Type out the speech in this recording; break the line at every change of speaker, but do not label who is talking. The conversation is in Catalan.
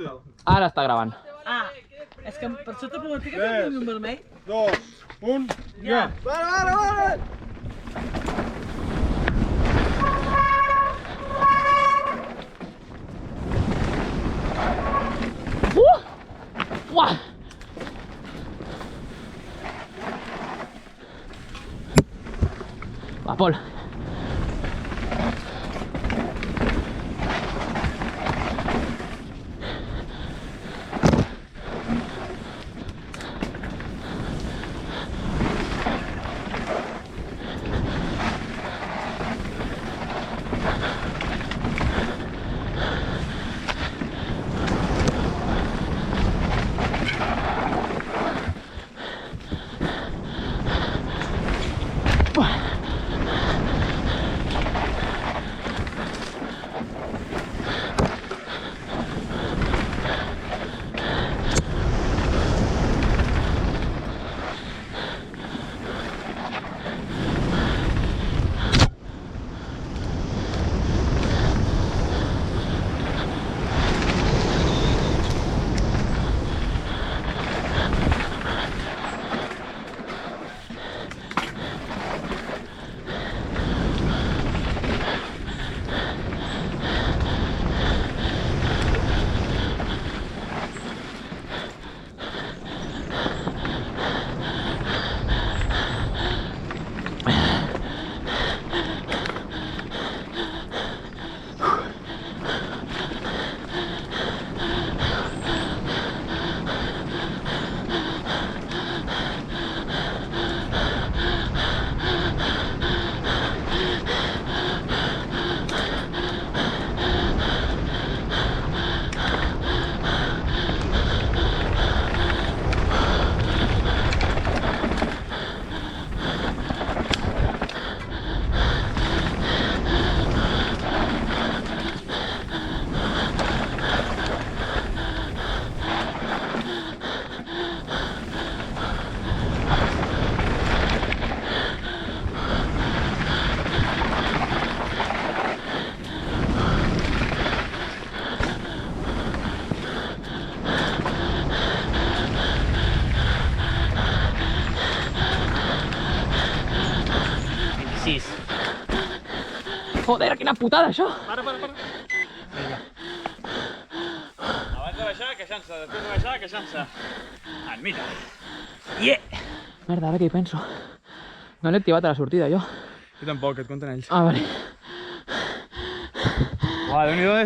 Ara està gravant.
Ah, és que per això t'ha preguntat que tens un llum vermell.
2, 1,
Ja.
Vale!
Uah! Va, Pol. Joder, quina putada, això!
Para. Abans de baixar, queixant-se. Després de baixar, queixant-se. Mira.
Yeah! Merda, ara què hi penso? No l'he activat a la sortida, jo.
Jo tampoc, et compten ells.
Ah, vale.
Uau, Déu-n'hi-do,